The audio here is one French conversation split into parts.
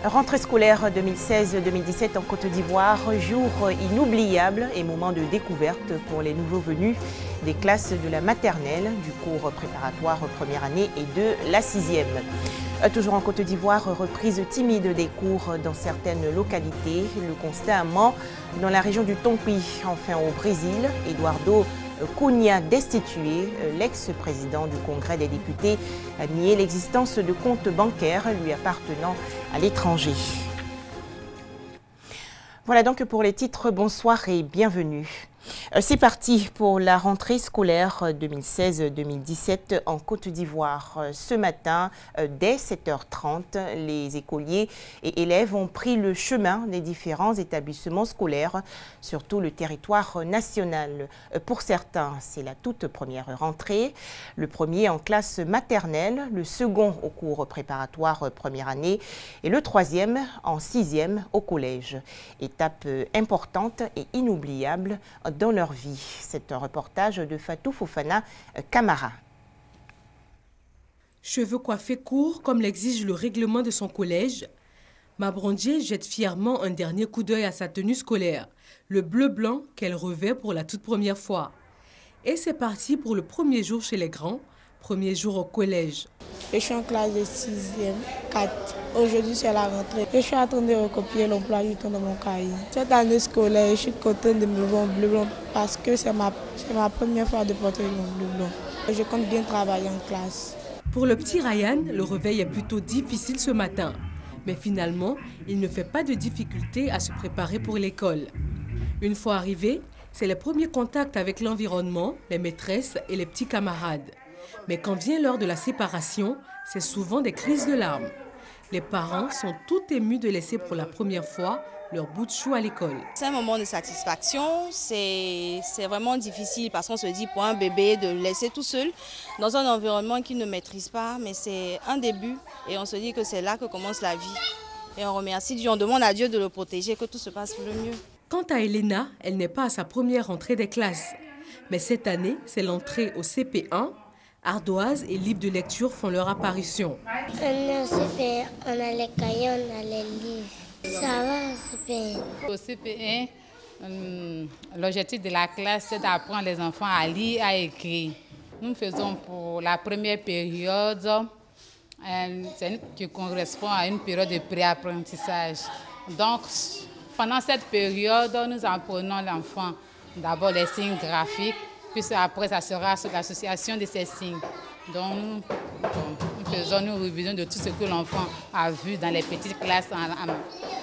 Rentrée scolaire 2016-2017 en Côte d'Ivoire, jour inoubliable et moment de découverte pour les nouveaux venus des classes de la maternelle, du cours préparatoire première année et de la 6e. Toujours en Côte d'Ivoire, reprise timide des cours dans certaines localités. Le constat ment dans la région du Tonpi. Enfin au Brésil, Eduardo Cunha destitué, l'ex-président du Congrès des députés, a nié l'existence de comptes bancaires lui appartenant à l'étranger. Voilà donc pour les titres. Bonsoir et bienvenue. C'est parti pour la rentrée scolaire 2016-2017 en Côte d'Ivoire. Ce matin, dès 7h30, les écoliers et élèves ont pris le chemin des différents établissements scolaires sur tout le territoire national. Pour certains, c'est la toute première rentrée. Le premier en classe maternelle, le second au cours préparatoire première année et le troisième en 6e au collège. Étape importante et inoubliable dans leur vie. C'est un reportage de Fatou Fofana Camara. Cheveux coiffés courts comme l'exige le règlement de son collège, Mabrondier jette fièrement un dernier coup d'œil à sa tenue scolaire, le bleu-blanc qu'elle revêt pour la toute première fois. Et c'est parti pour le premier jour chez les grands, premier jour au collège. Je suis en classe de 6e, 4. Aujourd'hui, c'est la rentrée. Je suis en train de recopier l'emploi du temps dans mon cahier. Cette année scolaire, je suis contente de me voir en bleu-blanc parce que c'est ma première fois de porter mon bleu-blanc. Je compte bien travailler en classe. Pour le petit Ryan, le réveil est plutôt difficile ce matin. Mais finalement, il ne fait pas de difficulté à se préparer pour l'école. Une fois arrivé, c'est le premier contact avec l'environnement, les maîtresses et les petits camarades. Mais quand vient l'heure de la séparation, c'est souvent des crises de larmes. Les parents sont tout émus de laisser pour la première fois leur bout de chou à l'école. C'est un moment de satisfaction, c'est vraiment difficile parce qu'on se dit pour un bébé de le laisser tout seul dans un environnement qu'il ne maîtrise pas, mais c'est un début et on se dit que c'est là que commence la vie. Et on remercie Dieu, on demande à Dieu de le protéger, que tout se passe pour le mieux. Quant à Elena, elle n'est pas à sa première rentrée des classes. Mais cette année, c'est l'entrée au CP1. Ardoise et livres de lecture font leur apparition. On est au CP1, on a les cahiers, on a les livres. Ça va au CP1. Au CP1, l'objectif de la classe, c'est d'apprendre les enfants à lire, à écrire. Nous faisons pour la première période, qui correspond à une période de préapprentissage. Donc, pendant cette période, nous apprenons l'enfant d'abord les signes graphiques, puis après, ça sera sur l'association de ces signes. Donc, nous révisons de tout ce que l'enfant a vu dans les petites classes,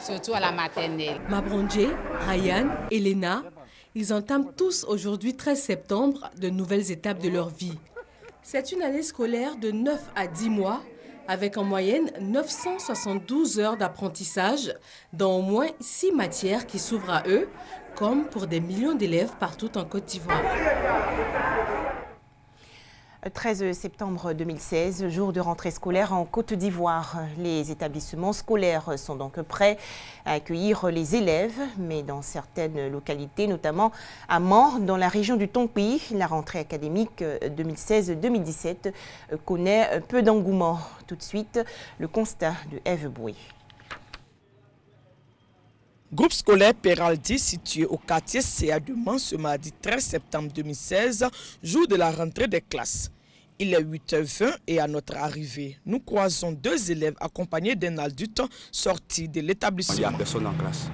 surtout à la maternelle. Mabrondier, Ryan, Elena, ils entament tous aujourd'hui, 13 septembre, de nouvelles étapes de leur vie. C'est une année scolaire de 9 à 10 mois, avec en moyenne 972 heures d'apprentissage dans au moins 6 matières qui s'ouvrent à eux, comme pour des millions d'élèves partout en Côte d'Ivoire. 13 septembre 2016, jour de rentrée scolaire en Côte d'Ivoire. Les établissements scolaires sont donc prêts à accueillir les élèves, mais dans certaines localités, notamment à Mans, dans la région du Tonpi, la rentrée académique 2016-2017 connaît peu d'engouement. Tout de suite, le constat de Ève Boué. Groupe scolaire Peraldi situé au quartier CA de Mans ce mardi 13 septembre 2016, jour de la rentrée des classes. Il est 8h20 et à notre arrivée, nous croisons 2 élèves accompagnés d'un adulte sorti de l'établissement. Il n'y a personne en classe.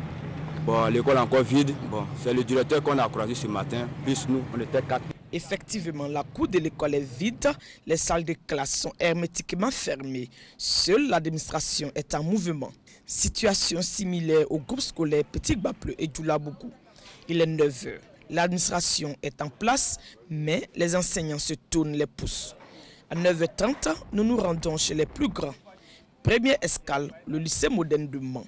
Bon, l'école est encore vide. Bon, c'est le directeur qu'on a croisé ce matin, plus nous, on était 4. Effectivement, la cour de l'école est vide, les salles de classe sont hermétiquement fermées. Seule l'administration est en mouvement. Situation similaire au groupe scolaire Petit Bapleu et Djoulabougou. Il est 9h. L'administration est en place, mais les enseignants se tournent les pouces. À 9h30, nous nous rendons chez les plus grands. Première escale, le lycée moderne de Mans.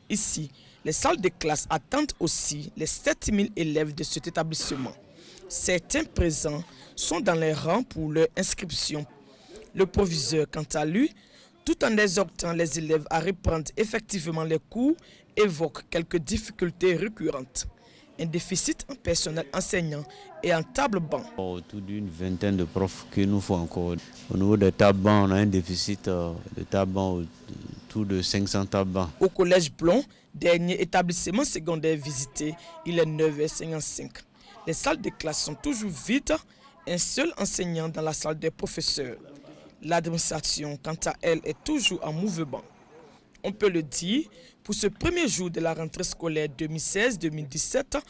Ici, les salles de classe attendent aussi les 7000 élèves de cet établissement. Certains présents sont dans les rangs pour leur inscription. Le proviseur, quant à lui, tout en exhortant les élèves à reprendre effectivement les cours, évoque quelques difficultés récurrentes. Un déficit en personnel enseignant et en table-banc. Autour d'une vingtaine de profs qu'il nous faut encore. Au niveau des table-bancs, on a un déficit de table-banc alentours de 500 tables. Au collège Blond, dernier établissement secondaire visité, il est 9h55. Les salles de classe sont toujours vides, un seul enseignant dans la salle des professeurs. L'administration, quant à elle, est toujours en mouvement. On peut le dire, pour ce premier jour de la rentrée scolaire 2016-2017,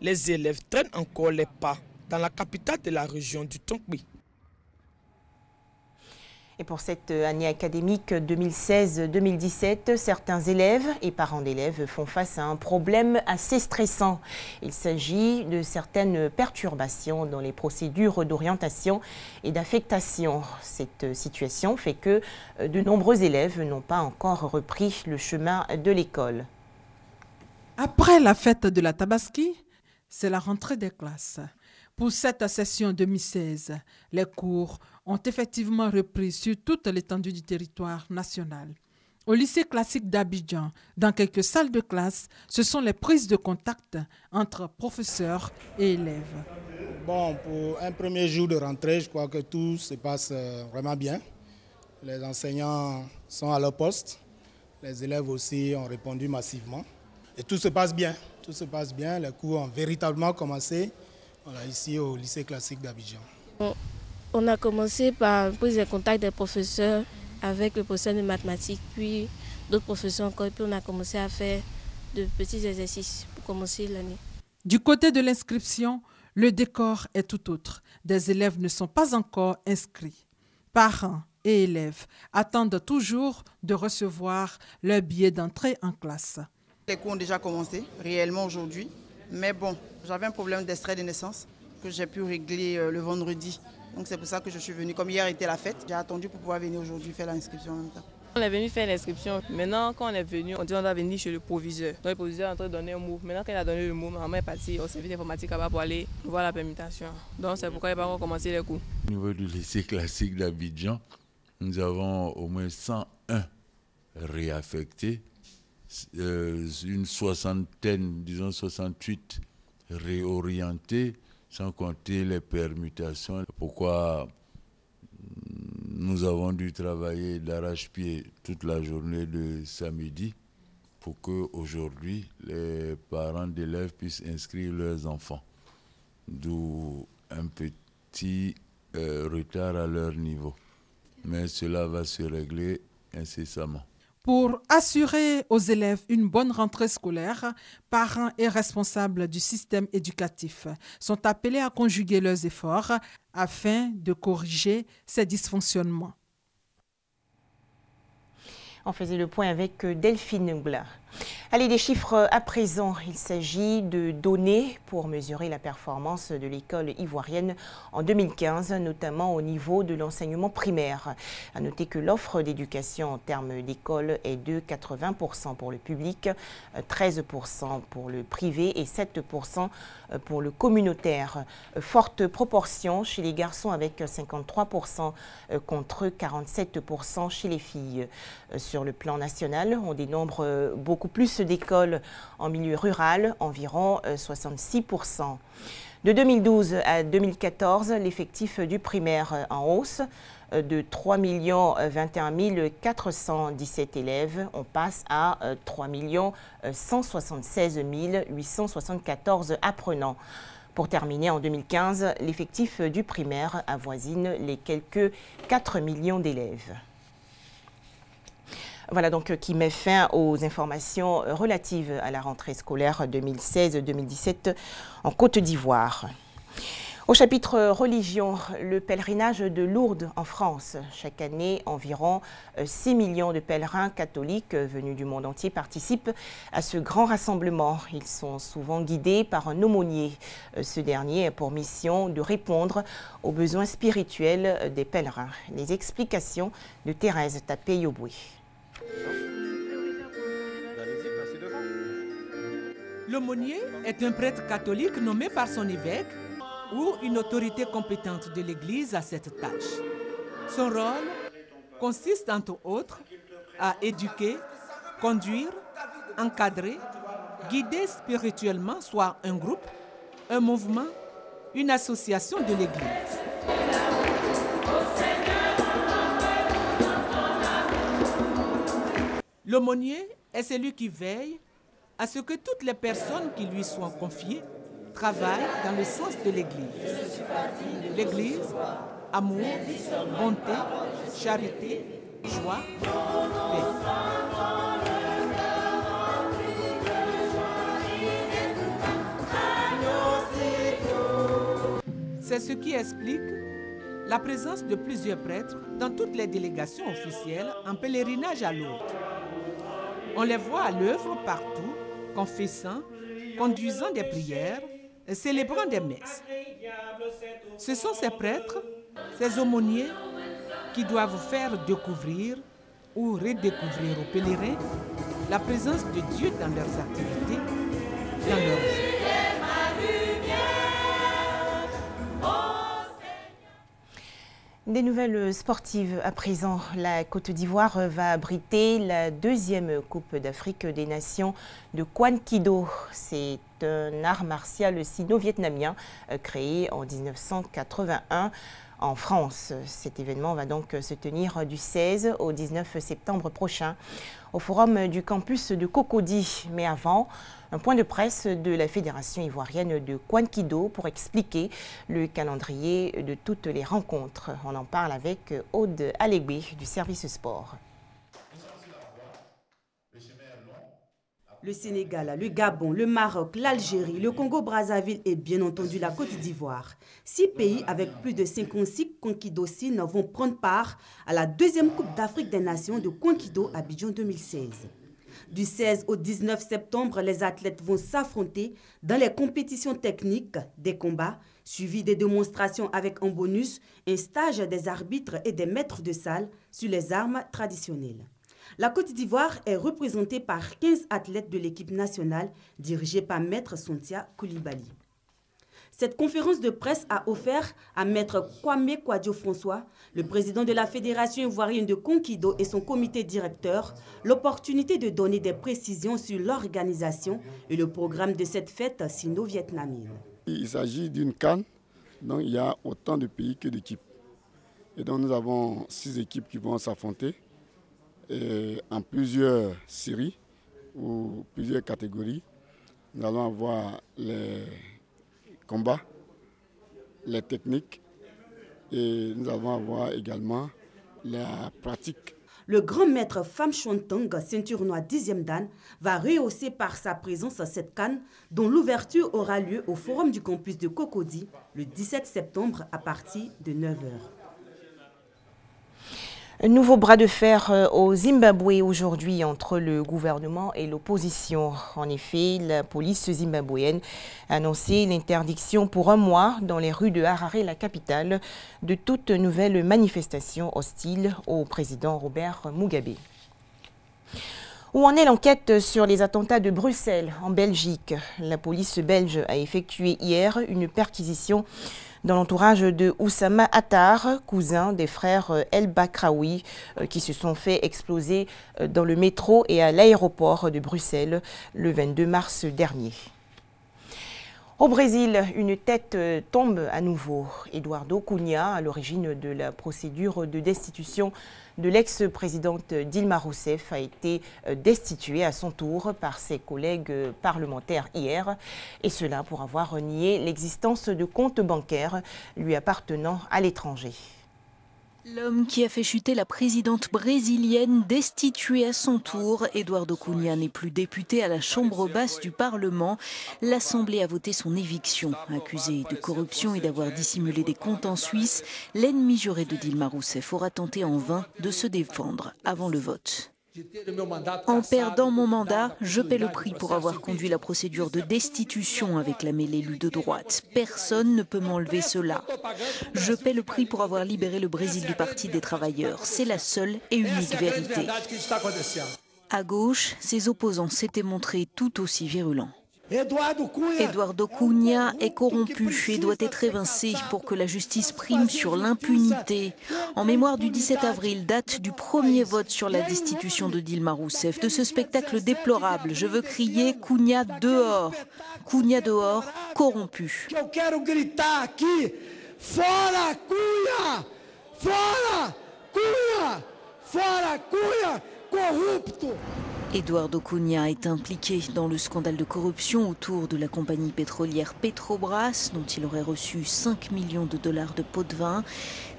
les élèves traînent encore les pas dans la capitale de la région du Tonkpi. Et pour cette année académique 2016-2017, certains élèves et parents d'élèves font face à un problème assez stressant. Il s'agit de certaines perturbations dans les procédures d'orientation et d'affectation. Cette situation fait que de nombreux élèves n'ont pas encore repris le chemin de l'école. Après la fête de la Tabaski, c'est la rentrée des classes. Pour cette session 2016, les cours ont effectivement repris sur toute l'étendue du territoire national. Au lycée classique d'Abidjan, dans quelques salles de classe, ce sont les prises de contact entre professeurs et élèves. Bon, pour un premier jour de rentrée, je crois que tout se passe vraiment bien. Les enseignants sont à leur poste, les élèves aussi ont répondu massivement. Et tout se passe bien, les cours ont véritablement commencé. Voilà, ici au lycée classique d'Abidjan. On a commencé par prise de contact des professeurs avec le professeur de mathématiques, puis d'autres professeurs encore, puis on a commencé à faire de petits exercices pour commencer l'année. Du côté de l'inscription, le décor est tout autre. Des élèves ne sont pas encore inscrits. Parents et élèves attendent toujours de recevoir leur billet d'entrée en classe. Les cours ont déjà commencé réellement aujourd'hui. Mais bon, j'avais un problème d'extrait de naissance que j'ai pu régler le vendredi. Donc c'est pour ça que je suis venue. Comme hier était la fête, j'ai attendu pour pouvoir venir aujourd'hui faire l'inscription en même temps. On est venu faire l'inscription. Maintenant, quand on est venu, on dit qu'on doit venir chez le proviseur. Donc le proviseur est en train de donner un mot. Maintenant qu'il a donné le mot, maman est partie au service informatique là-bas pour aller voir la permutation. Donc c'est pourquoi il n'a pas encore commencé les cours. Au niveau du lycée classique d'Abidjan, nous avons au moins 101 réaffectés. Une soixantaine, disons 68 réorientés, sans compter les permutations. Pourquoi nous avons dû travailler d'arrache-pied toute la journée de samedi pour qu'aujourd'hui les parents d'élèves puissent inscrire leurs enfants. D'où un petit retard à leur niveau. Mais cela va se régler incessamment. Pour assurer aux élèves une bonne rentrée scolaire, parents et responsables du système éducatif sont appelés à conjuguer leurs efforts afin de corriger ces dysfonctionnements. On faisait le point avec Delphine Ngla. Allez, des chiffres à présent. Il s'agit de données pour mesurer la performance de l'école ivoirienne en 2015, notamment au niveau de l'enseignement primaire. À noter que l'offre d'éducation en termes d'école est de 80% pour le public, 13% pour le privé et 7% pour le communautaire. Forte proportion chez les garçons avec 53% contre 47% chez les filles. Sur le plan national, on dénombre beaucoup plus d'écoles en milieu rural, environ 66%. De 2012 à 2014, l'effectif du primaire en hausse de 3 21 417 élèves. On passe à 3 176 874 apprenants. Pour terminer, en 2015, l'effectif du primaire avoisine les quelques 4 millions d'élèves. Voilà donc qui met fin aux informations relatives à la rentrée scolaire 2016-2017 en Côte d'Ivoire. Au chapitre religion, le pèlerinage de Lourdes en France. Chaque année, environ 6 millions de pèlerins catholiques venus du monde entier participent à ce grand rassemblement. Ils sont souvent guidés par un aumônier. Ce dernier a pour mission de répondre aux besoins spirituels des pèlerins. Les explications de Thérèse Tapé-Yoboué. L'aumônier est un prêtre catholique nommé par son évêque ou une autorité compétente de l'Église à cette tâche. Son rôle consiste, entre autres, à éduquer, conduire, encadrer, guider spirituellement soit un groupe, un mouvement, une association de l'Église. L'aumônier est celui qui veille à ce que toutes les personnes qui lui sont confiées travaillent dans le sens de l'Église. L'Église, amour, bonté, charité, joie, paix. C'est ce qui explique la présence de plusieurs prêtres dans toutes les délégations officielles en pèlerinage à Lourdes. On les voit à l'œuvre partout, confessant, conduisant des prières, célébrant des messes. Ce sont ces prêtres, ces aumôniers, qui doivent faire découvrir ou redécouvrir aux pèlerins la présence de Dieu dans leurs activités, dans leur vie. Des nouvelles sportives à présent. La Côte d'Ivoire va abriter la deuxième Coupe d'Afrique des Nations de Kwan-Kido. C'est un art martial sino-vietnamien créé en 1981 en France. Cet événement va donc se tenir du 16 au 19 septembre prochain au forum du campus de Cocody. Mais avant, un point de presse de la Fédération ivoirienne de Kwan-Kido pour expliquer le calendrier de toutes les rencontres. On en parle avec Aude Alégbé du service sport. Le Sénégal, le Gabon, le Maroc, l'Algérie, le Congo-Brazzaville et bien entendu la Côte d'Ivoire. 6 pays avec plus de 56 Kwan-Kido-sines vont prendre part à la deuxième Coupe d'Afrique des Nations de Kwan-Kido à Abidjan 2016. Du 16 au 19 septembre, les athlètes vont s'affronter dans les compétitions techniques, des combats, suivis des démonstrations avec en bonus un stage des arbitres et des maîtres de salle sur les armes traditionnelles. La Côte d'Ivoire est représentée par 15 athlètes de l'équipe nationale dirigée par Maître Sontia Koulibaly. Cette conférence de presse a offert à Maître Kwame Kwadio-François, le président de la Fédération ivoirienne de Kwan-Kido et son comité directeur, l'opportunité de donner des précisions sur l'organisation et le programme de cette fête sino-vietnamienne. Il s'agit d'une CAN, donc il y a autant de pays que d'équipes. Et donc nous avons 6 équipes qui vont s'affronter en plusieurs séries ou plusieurs catégories. Nous allons avoir les combats, les techniques et nous allons avoir également la pratique. Le grand maître Pham Chontong, ceinture noire 10e dan, va rehausser par sa présence cette CAN dont l'ouverture aura lieu au forum du campus de Cocody le 17 septembre à partir de 9h. Un nouveau bras de fer au Zimbabwe aujourd'hui entre le gouvernement et l'opposition. En effet, la police zimbabwéenne a annoncé l'interdiction pour un mois dans les rues de Harare, la capitale, de toute nouvelle manifestation hostile au président Robert Mugabe. Où en est l'enquête sur les attentats de Bruxelles, en Belgique? La police belge a effectué hier une perquisition dans l'entourage de Oussama Attar, cousin des frères El Bakraoui, qui se sont fait exploser dans le métro et à l'aéroport de Bruxelles le 22 mars dernier. Au Brésil, une tête tombe à nouveau. Eduardo Cunha, à l'origine de la procédure de destitution de l'ex-présidente Dilma Rousseff, a été destitué à son tour par ses collègues parlementaires hier, et cela pour avoir nié l'existence de comptes bancaires lui appartenant à l'étranger. L'homme qui a fait chuter la présidente brésilienne, destitué à son tour, Eduardo Cunha n'est plus député à la chambre basse du Parlement. L'Assemblée a voté son éviction. Accusé de corruption et d'avoir dissimulé des comptes en Suisse, l'ennemi juré de Dilma Rousseff aura tenté en vain de se défendre avant le vote. En perdant mon mandat, je paie le prix pour avoir conduit la procédure de destitution avec la mêlée élue de droite. Personne ne peut m'enlever cela. Je paie le prix pour avoir libéré le Brésil du Parti des travailleurs. C'est la seule et unique vérité. À gauche, ses opposants s'étaient montrés tout aussi virulents. Eduardo Cunha est corrompu et doit être évincé pour que la justice prime sur l'impunité. En mémoire du 17 avril, date du premier vote sur la destitution de Dilma Rousseff, de ce spectacle déplorable, je veux crier Cunha dehors. Cunha dehors, corrompu. Fora Cunha! Fora Cunha! Fora Cunha! Eduardo Cunha est impliqué dans le scandale de corruption autour de la compagnie pétrolière Petrobras, dont il aurait reçu 5 millions de dollars de pots de vin.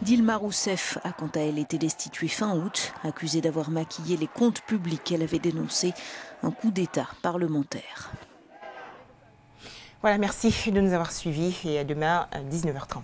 Dilma Rousseff a quant à elle été destituée fin août, accusée d'avoir maquillé les comptes publics qu'elle avait dénoncé, un coup d'État parlementaire. Voilà, merci de nous avoir suivis et à demain à 19h30.